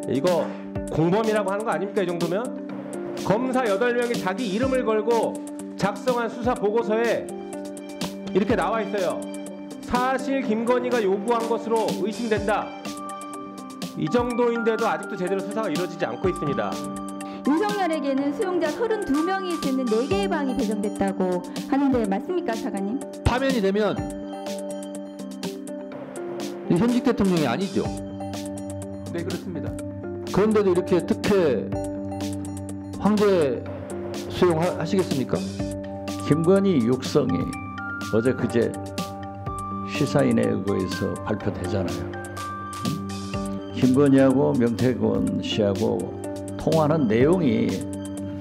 이거 공범이라고 하는 거 아닙니까? 이 정도면? 검사 8명이 자기 이름을 걸고 작성한 수사 보고서에 이렇게 나와 있어요. 사실 김건희가 요구한 것으로 의심된다. 이 정도인데도 아직도 제대로 수사가 이루어지지 않고 있습니다. 윤석열에게는 수용자 32명이 쓰는 4개의 방이 배정됐다고 하는데 맞습니까, 차관님? 파면이 되면 현직 대통령이 아니죠. 네, 그렇습니다. 그런데도 이렇게 특혜 황제 수용하시겠습니까? 김건희 육성이 어제 그제 시사인에 의거해서 발표되잖아요. 김건희하고 명태균 씨하고 통화하는 내용이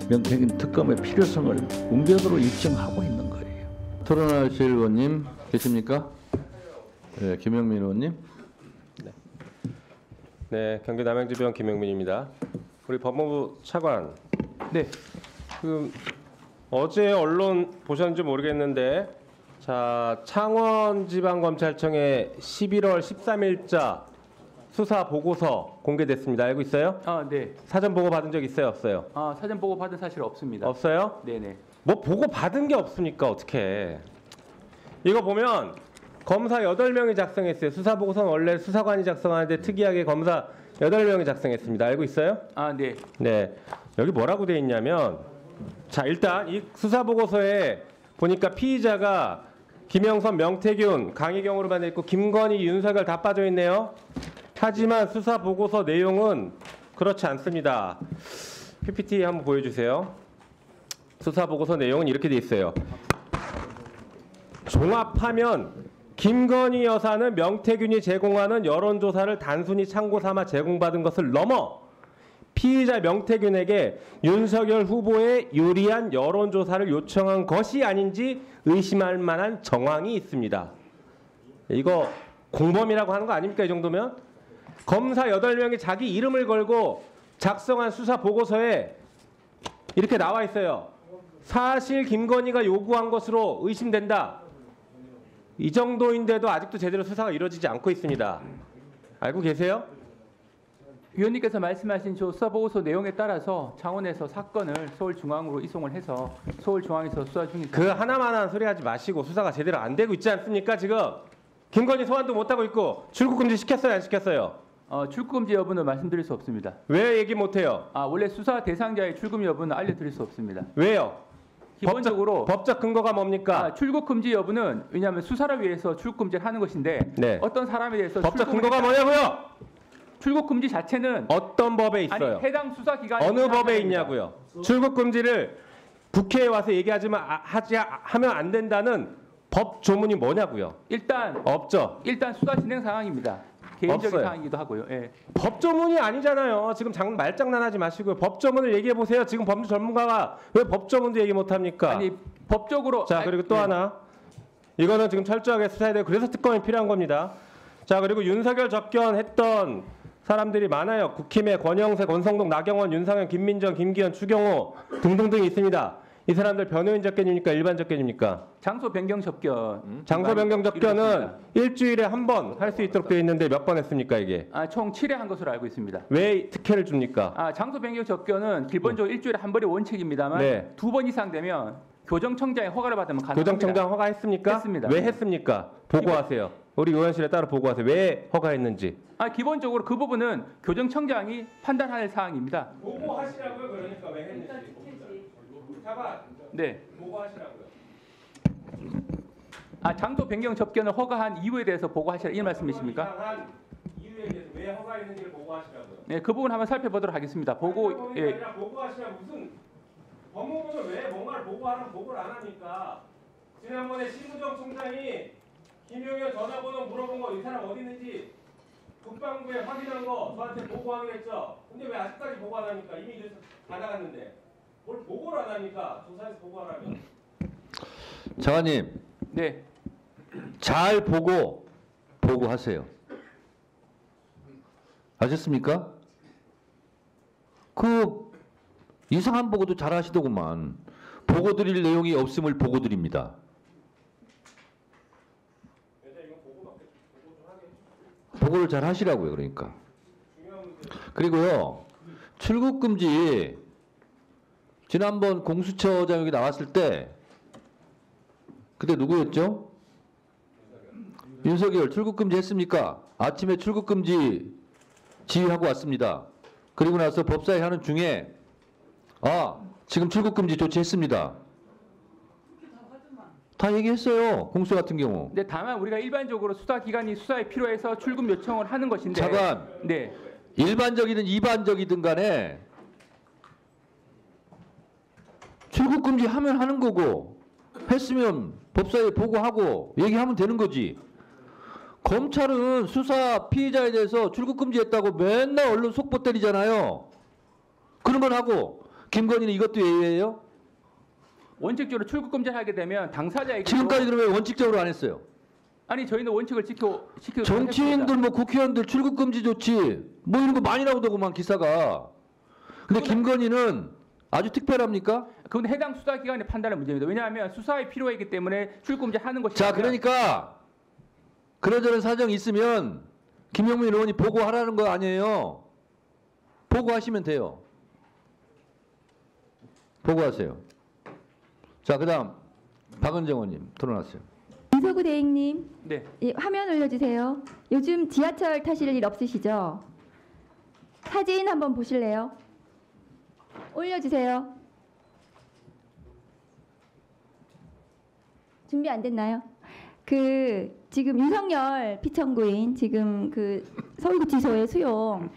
명태균 특검의 필요성을 웅변으로 입증하고 있는 거예요. 토론하실 의원님 계십니까? 네, 김영민 의원님. 네, 경기 남양주병 김영민입니다. 우리 법무부 차관. 네. 어제 언론 보셨는지 모르겠는데, 자, 창원지방검찰청의 11월 13일자 수사 보고서 공개됐습니다. 알고 있어요? 아, 네. 사전 보고 받은 적 있어요, 없어요? 아, 사전 보고 받은 사실 없습니다. 없어요? 네네. 뭐 보고 받은 게 없으니까 어떡해. 이거 보면 검사 8명이 작성했어요. 수사 보고서는 원래 수사관이 작성하는데 특이하게 검사 8명이 작성했습니다. 알고 있어요? 아, 네. 네. 여기 뭐라고 돼 있냐면, 자, 일단 이 수사 보고서에 보니까 피의자가 김영선, 명태균, 강희경으로만 돼 있고 김건희, 윤석열 다 빠져 있네요. 하지만 수사 보고서 내용은 그렇지 않습니다. PPT 한번 보여주세요. 수사 보고서 내용은 이렇게 돼 있어요. 종합하면 김건희 여사는 명태균이 제공하는 여론조사를 단순히 참고 삼아 제공받은 것을 넘어 피의자 명태균에게 윤석열 후보에 유리한 여론조사를 요청한 것이 아닌지 의심할 만한 정황이 있습니다. 이거 공범이라고 하는 거 아닙니까? 이 정도면? 검사 8명이 자기 이름을 걸고 작성한 수사 보고서에 이렇게 나와 있어요. 사실 김건희가 요구한 것으로 의심된다. 이 정도인데도 아직도 제대로 수사가 이루어지지 않고 있습니다. 알고 계세요? 위원님께서 말씀하신 저 수사 보고서 내용에 따라서 창원에서 사건을 서울중앙으로 이송을 해서 서울중앙에서 수사 중입니다. 그 하나만한 소리 하지 마시고 수사가 제대로 안 되고 있지 않습니까? 지금 김건희 소환도 못하고 있고 출국 금지 시켰어요, 안 시켰어요? 출국 금지 여부는 말씀드릴 수 없습니다. 왜 얘기 못해요? 원래 수사 대상자의 출국 여부는 알려드릴 수 없습니다. 왜요? 기본적으로 법적 근거가 뭡니까? 출국 금지 여부는 왜냐하면 수사를 위해서 출국 금지를 하는 것인데 네. 어떤 사람에 대해서 법적 출국을 근거가 뭐냐고요? 출국 금지 자체는 어떤 법에 있어요? 아니 해당 수사 기관이 어느 법에 있냐고요? 출국 금지를 국회에 와서 하면 안 된다는 법 조문이 뭐냐고요? 일단 없죠. 일단 수사 진행 상황입니다. 개인적인 없어요. 상황이기도 하고요. 예. 법 조문이 아니잖아요. 지금 말장난하지 마시고요. 법 조문을 얘기해 보세요. 지금 법률 전문가가 왜 법 조문도 얘기 못 합니까? 아니 법적으로 자, 그리고 또 하나. 이거는 지금 철저하게 수사해야 되고 그래서 특검이 필요한 겁니다. 자, 그리고 윤석열 접견했던 사람들이 많아요. 국힘의 권영세, 권성동, 나경원, 윤상현, 김민정, 김기현, 추경호 등등등 있습니다. 이 사람들 변호인 접견입니까? 일반 접견입니까? 장소 변경 접견. 장소 변경 접견은 일주일에 한 번 할 수 있도록 되어 있는데 몇 번 했습니까, 이게? 총 7회 한 것으로 알고 있습니다. 왜 특혜를 줍니까? 장소 변경 접견은 기본적으로 일주일에 한 번이 원칙입니다만 네. 2번 이상 되면 교정청장의 허가를 받으면 가능합니다. 교정청장 허가했습니까? 했습니다. 왜 했습니까? 보고하세요. 우리 의원실에 따로 보고하세요. 왜 허가했는지. 기본적으로 그 부분은 교정청장이 판단할 사항입니다. 보고하시라고요. 그러니까 왜 했는지. 차관. 네. 보고하시라고요. 장소 변경 접견을 허가한 이유에 대해서 보고하시라 이 말씀이십니까? 이상한 이유에 대해서 왜 허가했는지를 보고하시라고요. 네, 그 부분 한번 살펴보도록 하겠습니다. 아니라 보고하시면 무슨 법무부는 왜 뭔가를 보고하면 보고를 안 합니까? 지난번에 심우정 총장이 김용현 전화번호 물어본 거 이 사람 어디 있는지 국방부에 확인한 거 저한테 보고하기로 했죠. 근데 왜 아직까지 보고 안 합니까? 이미 다 나갔는데 뭘 보고를 안 합니까? 조사에서 보고하라면. 장관님. 네. 잘 보고하세요. 아셨습니까? 그 이상한 보고도 잘 하시더구만. 보고 드릴 내용이 없음을 보고 드립니다. 보고를 잘 하시라고요, 그러니까. 그리고요, 출국 금지 지난번 공수처장 여기 나왔을 때 그때 누구였죠? 윤석열 출국 금지 했습니까? 아침에 출국 금지 지휘하고 왔습니다. 그리고 나서 법사위 하는 중에 지금 출국 금지 조치했습니다. 다 얘기했어요. 공수 같은 경우. 근데 다만 우리가 일반적으로 수사기관이 수사에 필요해서 출금 요청을 하는 것인데. 잠깐. 네. 일반적이든 이반적이든 간에 출국 금지하면 하는 거고 했으면 법사위에 보고하고 얘기하면 되는 거지. 검찰은 수사 피의자에 대해서 출국 금지했다고 맨날 언론 속보 때리잖아요. 그런 건 하고 김건희는 이것도 예외예요? 원칙적으로 출국 금지를 하게 되면 당사자에게 지금까지 그러면 원칙적으로 안 했어요. 아니 저희는 원칙을 지키고 정치인들 뭐 국회의원들 출국 금지 조치 뭐 이런 거 많이 나오더구만 기사가. 근데 김건희는 아주 특별합니까? 그건 해당 수사기관의 판단의 문제입니다. 왜냐하면 수사에 필요하기 때문에 출국 금지하는 것이 자, 그러니까 그러저런 사정이 있으면 김용민 의원이 보고하라는 거 아니에요. 보고하시면 돼요. 보고하세요. 자, 그다음 박은정 의원님 토론하세요. 이서구 대행님, 네. 예, 화면 올려주세요. 요즘 지하철 타실 일 없으시죠? 사진 한번 보실래요? 올려주세요. 준비 안 됐나요? 지금 윤석열 피청구인 지금 서울구치소의 수용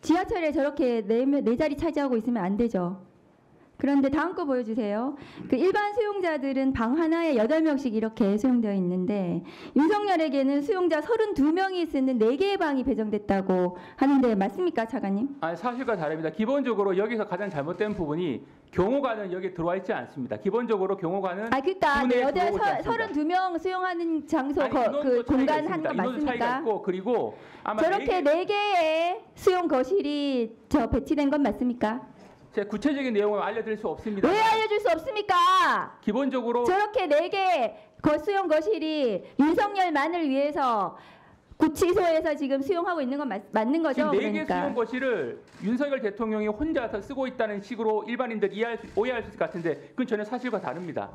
지하철에 저렇게 네 자리 차지하고 있으면 안 되죠. 그런데 다음 거 보여주세요. 일반 수용자들은 방 하나에 8명씩 이렇게 수용되어 있는데 윤석열에게는 수용자 32명이 쓰는 4개의 방이 배정됐다고 하는데 맞습니까, 차관님? 아니, 사실과 다릅니다. 기본적으로 여기서 가장 잘못된 부분이 경호관은 여기 들어와 있지 않습니다. 기본적으로 경호관은 그러니까 군에 들어오지 않습니다. 32명 수용하는 장소 아니, 인원도 공간 차이가 하는 거 있습니다. 인원도 차이가 맞습니까? 있고 그리고 아마 저렇게 4개의 수용 거실이 배치된 건 맞습니까? 제가 구체적인 내용을 알려드릴 수 없습니다. 왜 알려줄 수 없습니까? 기본적으로 저렇게 4개 수용 거실이 윤석열만을 위해서 구치소에서 지금 수용하고 있는 건 맞는 거죠? 지금 4개 그러니까. 수용 거실을 윤석열 대통령이 혼자서 쓰고 있다는 식으로 일반인들 오해할 수 있을 것 같은데 그건 전혀 사실과 다릅니다.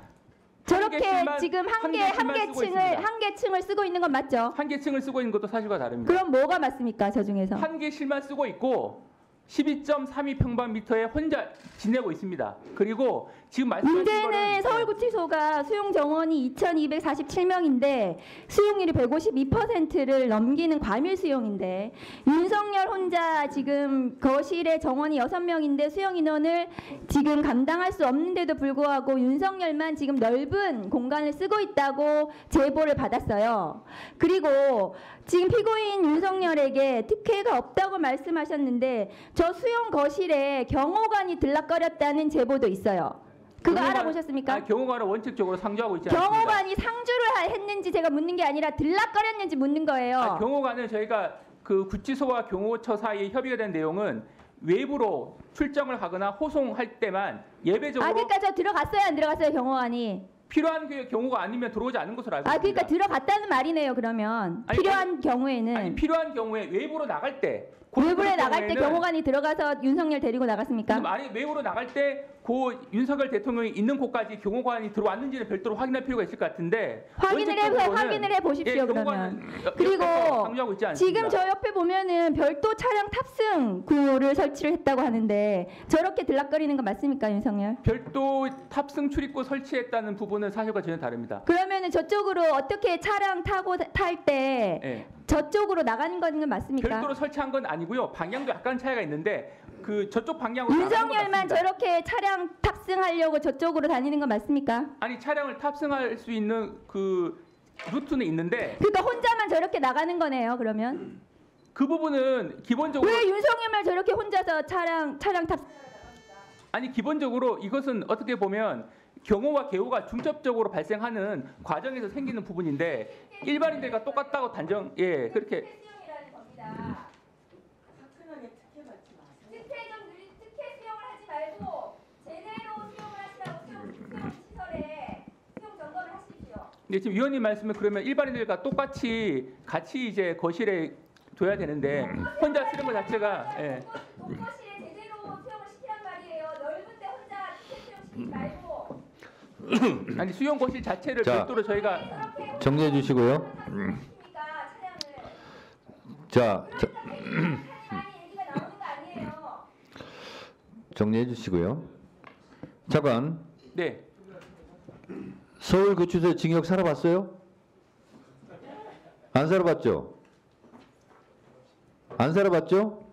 저렇게 개씩만- 지금 한 개씩만 쓰고 있습니다. 한 개 층을 쓰고 있는 건 맞죠? 한 개 층을 쓰고 있는 것도 사실과 다릅니다. 그럼 뭐가 맞습니까? 저 중에서? 한 개실만 쓰고 있고 12.32 평방미터에 혼자 지내고 있습니다. 그리고 지금 말씀하신 문제는 거는 서울구치소가 수용 정원이 2,247명인데 수용률이 152%를 넘기는 과밀 수용인데 윤석열 혼자 지금 거실에 정원이 6명인데 수용 인원을 지금 감당할 수 없는데도 불구하고 윤석열만 지금 넓은 공간을 쓰고 있다고 제보를 받았어요. 그리고 지금 피고인 윤석열에게 특혜가 없다고 말씀하셨는데 저 수용 거실에 경호관이 들락거렸다는 제보도 있어요. 그거 알아보셨습니까? 경호관은 원칙적으로 상주하고 있지 않습니다. 경호관이 상주를 했는지 제가 묻는 게 아니라 들락거렸는지 묻는 거예요. 경호관은 저희가 그 구치소와 경호처 사이에 협의가 된 내용은 외부로 출정을 하거나 호송할 때만 예배적으로 그러니까 저 들어갔어요, 안 들어갔어요, 경호관이? 필요한 그 경우가 아니면 들어오지 않는 것으로 알고 있습니다. 그러니까 들어갔다는 말이네요, 그러면. 필요한 경우에는. 아니 필요한 경우에 외부로 나갈 때 외부에 나갈 때 경우에는 경호관이 들어가서 윤석열 데리고 나갔습니까? 아니 외부로 나갈 때 고 윤석열 대통령이 있는 곳까지 경호관이 들어왔는지는 별도로 확인할 필요가 있을 것 같은데 확인을 해 보십시오, 그러면. 그리고 상주하고 있지 않습니다. 지금 저 옆에 보면은 별도 차량 탑승구를 설치를 했다고 하는데 저렇게 들락거리는 건 맞습니까, 윤석열? 별도 탑승 출입구 설치했다는 부분은 사실과 전혀 다릅니다. 그러면은 저쪽으로 어떻게 차량 타고 탈 때 예. 저쪽으로 나가는 건 맞습니까? 별도로 설치한 건 아니고요. 방향도 약간 차이가 있는데 그 저쪽 방향으로 윤석열만 나가는 건 맞습니다. 저렇게 차량 탑승하려고 저쪽으로 다니는 건 맞습니까? 아니 차량을 탑승할 수 있는 그 루트는 있는데 그러니까 혼자만 저렇게 나가는 거네요, 그러면. 그 부분은 기본적으로 왜 윤석열만 저렇게 혼자서 차량 탑 아니 기본적으로 이것은 어떻게 보면 경호와 개호가 중첩적으로 발생하는 과정에서 생기는 부분인데 일반인들과 똑같다고 단정 그렇게 특혜 수용을 하지 말고 제대로 수용을 하시라고 수용 시설에 수용 점검을 하십시오. 근데 지금 위원님 말씀은 그러면 일반인들과 똑같이 같이 이제 거실에 줘야 되는데 혼자 쓰는 것 자체가 예. 독거실에 제대로 수용을 시키란 말이에요. 넓은 데 혼자 수용시키지 말고. 아니 수용고실 자체를 자. 별도로 저희가 정리해 주시고요. 자, 얘기가 나오는 거 아니에요. 정리해 주시고요. 차관, 네. 서울구치소에 징역 살아봤어요? 안 살아봤죠? 안 살아봤죠?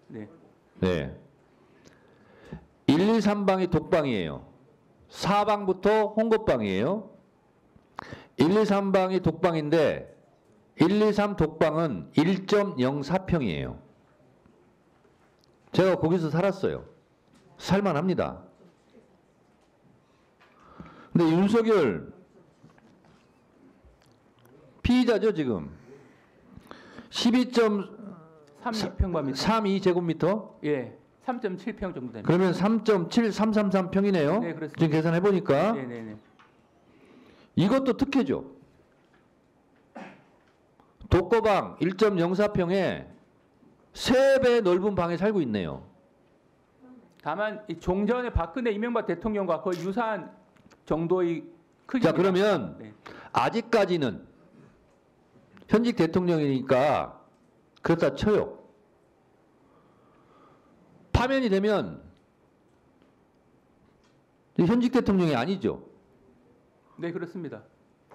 네. 네. 1, 2, 3방이 독방이에요. 4방부터 홍것방이에요. 1, 2, 3방이 독방인데 1, 2, 3 독방은 1.04평이에요. 제가 거기서 살았어요. 살만합니다. 근데 윤석열 피의자죠 지금. 32평방미터. 12.32제곱미터. 예. 3.7평 정도 됩니다. 그러면 3.7333평이네요. 네, 그렇습니다. 지금 계산해 보니까 네, 네, 네. 이것도 특혜죠. 독거방 1.04평에 3배 넓은 방에 살고 있네요. 다만 이 종전의 박근혜 이명박 대통령과 거의 유사한 정도의 크기입니다. 자, 그러면 네. 아직까지는 현직 대통령이니까 그렇다 쳐요. 파면이 되면 현직 대통령이 아니죠. 네, 그렇습니다.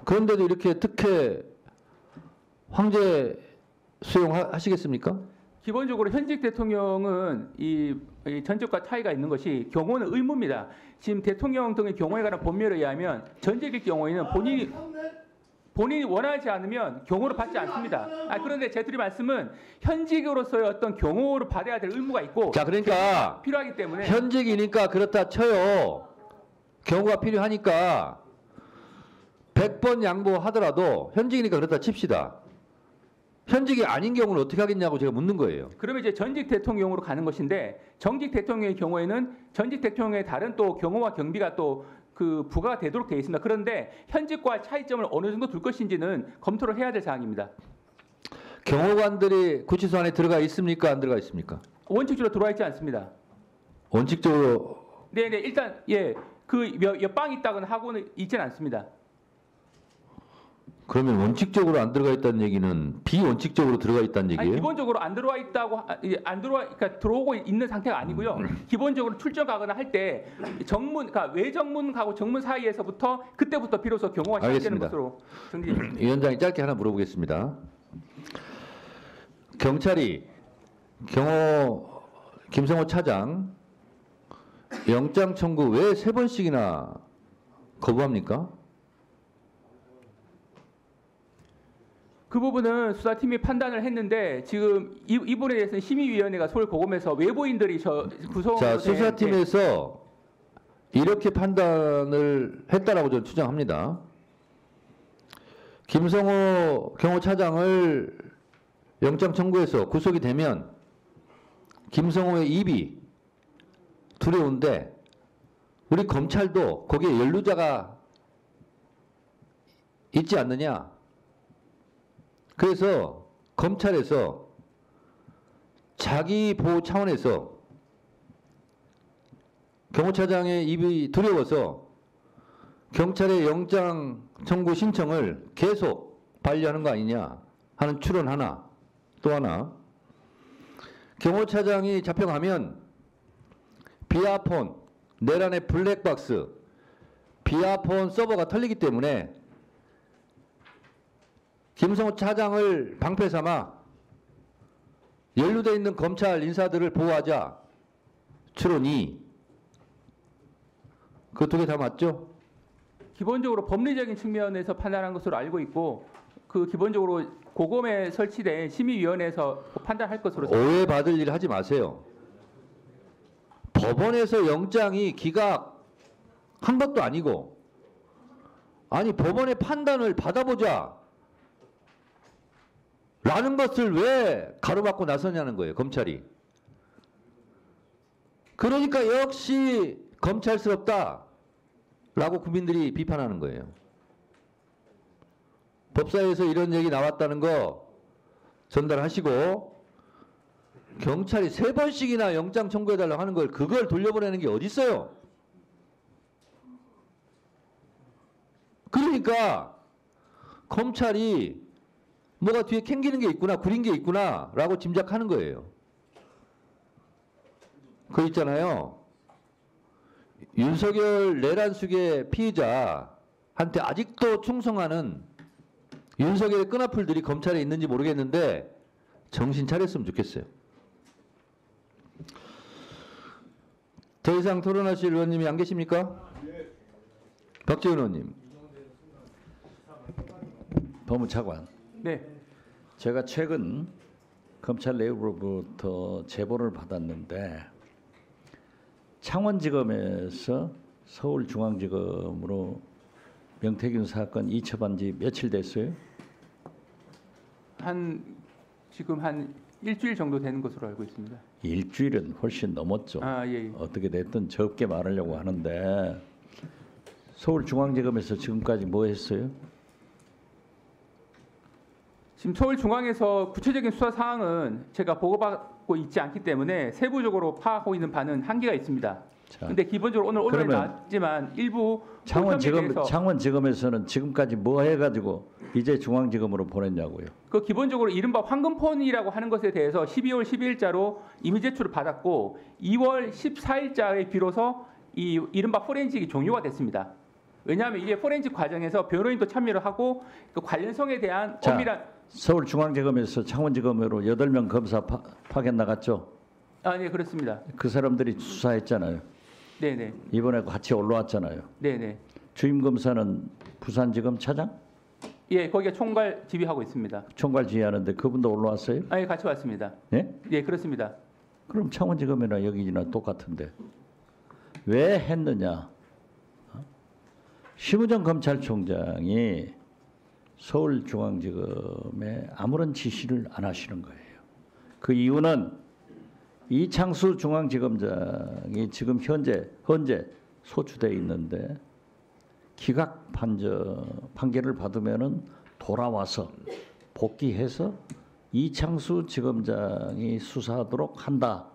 그런데도 이렇게 특혜 황제 수용하시겠습니까? 기본적으로 현직 대통령은 이 전적과 차이가 있는 것이 경호는 의무입니다. 지금 대통령 등의 경호에 관한 법률에 의하면 전직일 경우에는 본인이 원하지 않으면 경호를 받지 않습니다. 그런데 제 드릴 말씀은 현직으로서의 어떤 경호를 받아야 될 의무가 있고 자, 그러니까 필요하기 때문에 현직이니까 그렇다 쳐요. 경우가 필요하니까 100번 양보하더라도 현직이니까 그렇다 칩시다. 현직이 아닌 경우는 어떻게 하겠냐고 제가 묻는 거예요. 그러면 이제 전직 대통령으로 가는 것인데 정직 대통령의 경우에는 전직 대통령의 다른 또 경호와 경비가 또 그 부과가 되도록 되어 있습니다. 그런데 현직과 차이점을 어느 정도 둘 것인지는 검토를 해야 될 사항입니다. 경호관들이 구치소 안에 들어가 있습니까? 안 들어가 있습니까? 원칙적으로 들어와 있지 않습니다. 원칙적으로 네네 일단 몇 방 있다거나 하고는 있지는 않습니다. 그러면 원칙적으로 안 들어가 있다는 얘기는 비원칙적으로 들어가 있다는 얘기예요? 기본적으로 안 들어와 있다고 그러니까 들어오고 있는 상태가 아니고요. 기본적으로 출정 가거나 할 때 그러니까 외정문하고 정문 사이에서부터 그때부터 비로소 경호가 시작되는 알겠습니다. 것으로 정리. 위원장이 짧게 하나 물어보겠습니다. 경찰이 경호 김성호 차장 영장 청구 왜 3번씩이나 거부합니까? 그 부분은 수사팀이 판단을 했는데 지금 이 부분에 대해서는 심의위원회가 서울 고검에서 외부인들이 구성으로 자, 된- 수사팀에서 이렇게 판단을 했다라고 저는 추정합니다. 김성호 경호차장을 영장 청구해서 구속이 되면 김성호의 입이 두려운데 우리 검찰도 거기에 연루자가 있지 않느냐. 그래서 검찰에서 자기 보호 차원에서 경호차장의 입이 두려워서 경찰의 영장 청구 신청을 계속 반려하는 거 아니냐 하는 추론 하나. 또 하나, 경호차장이 잡혀가면 비아폰, 내란의 블랙박스, 비아폰 서버가 털리기 때문에 김성호 차장을 방패 삼아 연루되어 있는 검찰 인사들을 보호하자. 추론 2. 그 두 개 다 맞죠? 기본적으로 법리적인 측면에서 판단한 것으로 알고 있고 그 기본적으로 고검에 설치된 심의위원회에서 판단할 것으로 오해받을 일 하지 마세요. 법원에서 영장이 기각한 것도 아니고 아니 법원의 판단을 받아보자 라는 것을 왜 가로막고 나서냐는 거예요. 검찰이. 그러니까 역시 검찰스럽다 라고 국민들이 비판하는 거예요. 법사위에서 이런 얘기 나왔다는 거 전달하시고 경찰이 3번씩이나 영장 청구해달라고 하는 걸 그걸 돌려보내는 게 어디 있어요? 그러니까 검찰이 뭐가 뒤에 캥기는 게 있구나, 구린 게 있구나라고 짐작하는 거예요. 그 있잖아요. 윤석열 내란숙의 피의자한테 아직도 충성하는 윤석열의 끈앞풀들이 검찰에 있는지 모르겠는데 정신 차렸으면 좋겠어요. 더 이상 토론하실 의원님이 안 계십니까? 박지원 의원님. 법무차관, 네. 제가 최근 검찰 내부로부터 제보를 받았는데 창원지검에서 서울중앙지검으로 명태균 사건 이첩한 지 며칠 됐어요? 지금 한 일주일 정도 되는 것으로 알고 있습니다. 일주일은 훨씬 넘었죠. 아, 예. 어떻게 됐든 적게 말하려고 하는데 서울중앙지검에서 지금까지 뭐 했어요? 지금 서울중앙에서 구체적인 수사 사항은 제가 보고받고 있지 않기 때문에 세부적으로 파악하고 있는 바는 한계가 있습니다. 자, 근데 기본적으로 오늘 언론에 그러면 나왔지만 일부 혐의에 대해서 창원지검에서는 지금까지 뭐 해가지고 이제 중앙지검으로 보냈냐고요. 그 기본적으로 이른바 황금폰이라고 하는 것에 대해서 12월 12일자로 이미 제출을 받았고 2월 14일자에 비로소 이 이른바 포렌식이 종료가 됐습니다. 왜냐하면 이게 포렌식 과정에서 변호인도 참여를 하고 그 관련성에 대한 자, 엄밀한 서울중앙지검에서 창원지검으로 8명 검사 파견 나갔죠. 네, 그렇습니다. 그 사람들이 수사했잖아요. 네네. 이번에 같이 올라왔잖아요. 네네. 주임 검사는 부산지검 차장? 예, 거기가 총괄 지휘하고 있습니다. 총괄 지휘하는데 그분도 올라왔어요? 예, 같이 왔습니다. 예? 예, 그렇습니다. 그럼 창원지검이나 여기나 똑같은데 왜 했느냐? 심우정 검찰총장이 서울중앙지검에 아무런 지시를 안 하시는 거예요. 그 이유는 이창수 중앙지검장이 지금 현재 소추돼 있는데 기각 판결을 받으면은 돌아와서 복귀해서 이창수 지검장이 수사하도록 한다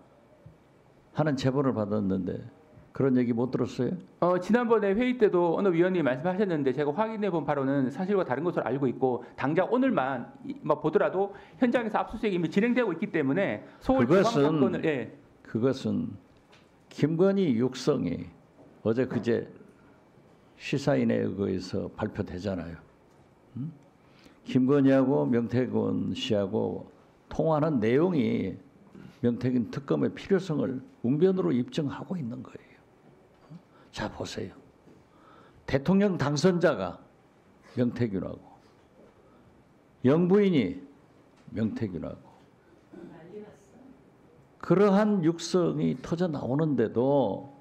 하는 제보를 받았는데 그런 얘기 못 들었어요? 지난번에 회의 때도 어느 위원님이 말씀하셨는데 제가 확인해 본 바로는 사실과 다른 것으로 알고 있고 당장 오늘만 보더라도 현장에서 압수수색이 이미 진행되고 있기 때문에 서울중앙사건을 그것은 김건희 육성이 어제 그제 시사인에 의해서 발표되잖아요. 김건희하고 명태균 씨하고 통화하는 내용이 명태균 특검의 필요성을 웅변으로 입증하고 있는 거예요. 자 보세요. 대통령 당선자가 명태균하고 영부인이 명태균하고 그러한 육성이 터져 나오는데도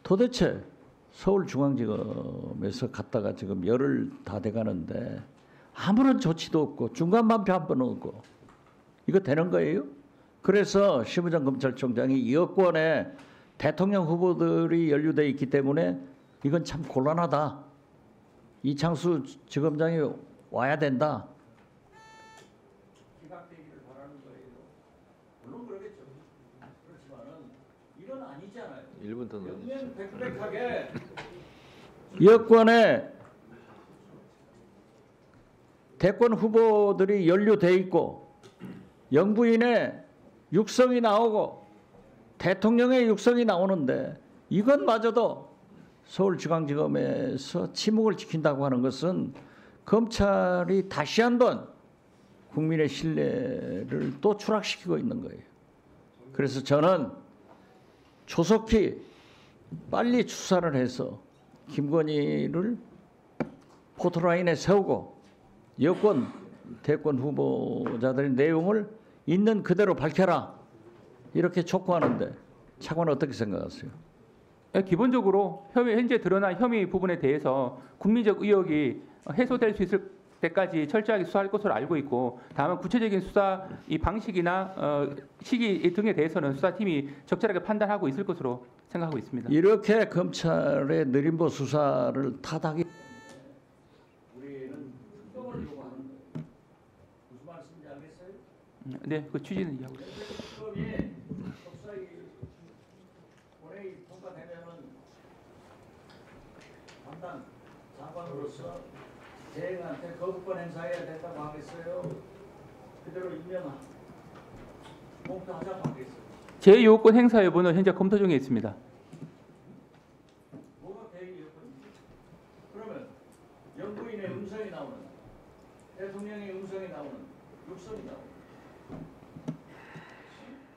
도대체 서울중앙지검에서 갔다가 지금 열흘 다 돼가는데 아무런 조치도 없고 중간 반표 한 번 없고 이거 되는 거예요? 그래서 심우정 검찰총장이 이 여권에 대통령 후보들이 연루돼 있기 때문에 이건 참 곤란하다. 이창수 지검장이 와야 된다. 기각되기를 바라는 거예요. 물론 그러겠죠. 그렇지만은 이건 아니잖아요. 1분 더 넣어주세요. 백백하게 여권에 대권 후보들이 연루돼 있고 영부인의 육성이 나오고 대통령의 육성이 나오는데 이것마저도 서울중앙지검에서 침묵을 지킨다고 하는 것은 검찰이 다시 한번 국민의 신뢰를 또 추락시키고 있는 거예요. 그래서 저는 조속히 빨리 수사를 해서 김건희를 포토라인에 세우고 여권 대권 후보자들의 내용을 있는 그대로 밝혀라 이렇게 촉구하는데 차관은 어떻게 생각하세요? 기본적으로 현재 드러난 혐의 부분에 대해서 국민적 의혹이 해소될 수 있을 때까지 철저하게 수사할 것으로 알고 있고 다만 구체적인 수사 이 방식이나 시기 등에 대해서는 수사팀이 적절하게 판단하고 있을 것으로 생각하고 있습니다. 이렇게 검찰의 느림보 수사를 타당히 우리는 특검을 요구하는 무슨 말씀인지 알겠어요? 네, 그 취지는 이해하고 있습니다. 법사위 본회의 통과되면은 담당 장관으로서 대행한테 거부권 행사해야 된다고 하겠어요. 그대로 임명하 공표하자고 하겠어요. 제 요건 행사 여부는 현재 검토 중에 있습니다. 뭐가 대의였거든요. 그러면 영부인의 음성이 나오는, 대통령의 음성이 나오는, 육성이 나오는,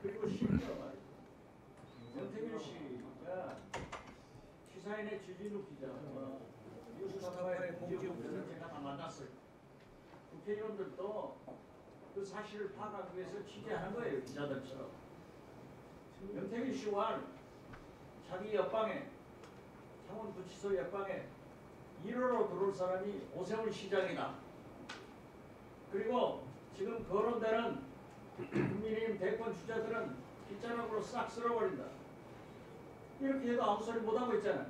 그리고 심지어 말이죠. 명태균 씨가 시사인의 주진우 기자와 뉴스타파의 공지국들을 제가 다 만났어요. 국회의원들도 그 사실을 파악하기 위해서 취재하는 거예요, 기자들처럼. 명태균 씨와 자기 옆방에 창원구치소 옆방에 1호로 들어올 사람이 오세훈 시장이다. 그리고 지금 거론되는 국민의힘 대권 주자들은 빗자락으로 싹 쓸어버린다. 이렇게 해도 아무 소리 못하고 있잖아요.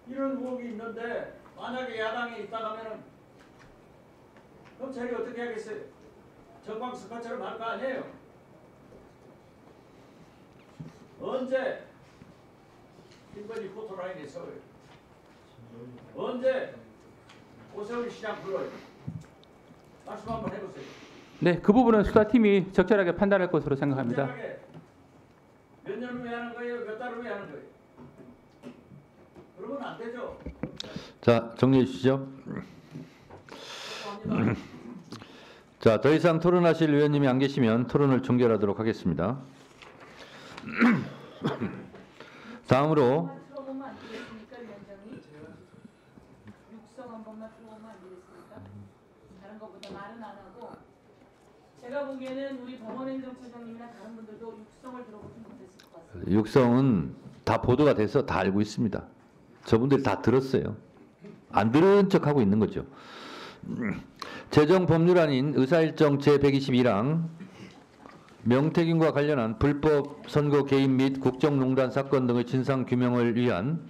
이런 의혹이 있는데 만약에 야당이 있다 하면은 검찰이 어떻게 하겠어요? 정광석화처럼 할 거 아니에요. 언제 김건희 포토라인에 서요? 언제 오세훈 시장 불러요? 말씀 한번 해보세요. 네, 그 부분은 수사팀이 적절하게 판단할 것으로 생각합니다. 몇 년 후에 하는 거예요? 몇 달 후에 하는 거예요? 그러면 안 되죠. 자, 정리해 주시죠. 자, 더 이상 토론하실 의원님이 안 계시면 토론을 종결하도록 하겠습니다. 다음으로 들어보면 안 되겠습니까, 위원장님? 육성 한 번만 들어보면 안 되겠습니까? 다른 것보다 말은 안 하고 제가 보기에는 우리 법원행정처장님이나 다른 분들도 육성을 들어보지 못했을 것 같습니다. 육성은 다 보도가 돼서 다 알고 있습니다. 저분들이 다 들었어요. 안 들은 척하고 있는 거죠. 재정법률안인 의사일정 제122랑 명태균과 관련한 불법 선거 개입 및 국정농단 사건 등의 진상규명을 위한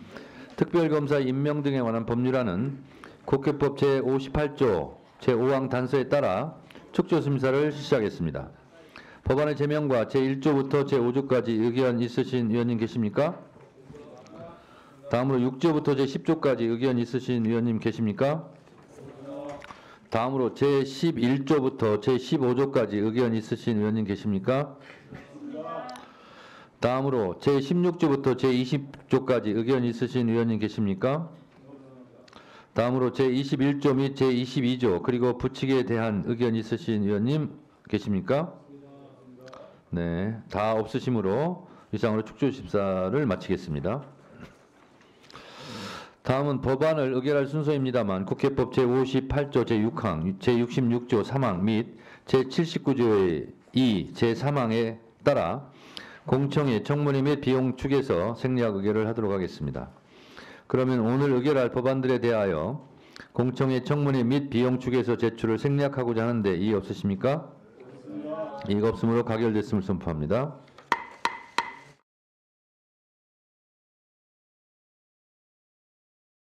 특별검사 임명 등에 관한 법률안은 국회법 제58조 제5항 단서에 따라 축조심사를 실시하겠습니다. 법안의 제명과 제1조부터 제5조까지 의견 있으신 의원님 계십니까? 다음으로 6조부터 제10조까지 의견 있으신 의원님 계십니까? 다음으로 제11조부터 제15조까지 의견 있으신 의원님 계십니까? 다음으로 제16조부터 제20조까지 의견 있으신 의원님 계십니까? 다음으로 제21조 및 제22조 그리고 부칙에 대한 의견 있으신 의원님 계십니까? 네, 다 없으시므로 이상으로 축조심사를 마치겠습니다. 다음은 법안을 의결할 순서입니다만 국회법 제58조 제6항, 제66조 3항 및 제79조의 2, 제3항에 따라 공청회, 청문회 및 비용 축에서 생략 의결을 하도록 하겠습니다. 그러면 오늘 의결할 법안들에 대하여 공청회, 청문회 및 비용 축에서 제출을 생략하고자 하는데 이의 없으십니까? 이의가 없으므로 가결됐음을 선포합니다.